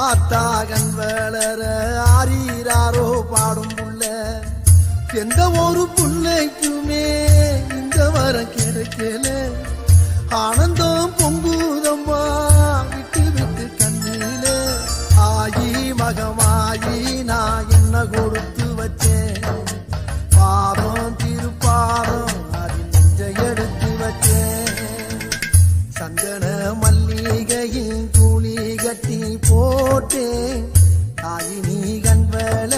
ஆத்தாகன் வளர ஆரீராரோ பாடும் புள்ள எந்த ஒரு புள்ளைக்குமே இந்த வரம் கிடைக்கல ஆனந்தம் பொங்குதம்மா விட்டு விட்டு கண்ணில ஆயி மகமாயி நான் என்ன கொடுத்து வச்சேன் பாதம் திருப்பாதம் அது நெஞ்ச எடுத்து வச்சேன் சந்தன மல்லிகையின் கூலி கட்டி போட்டேன் தாயினி கண்வள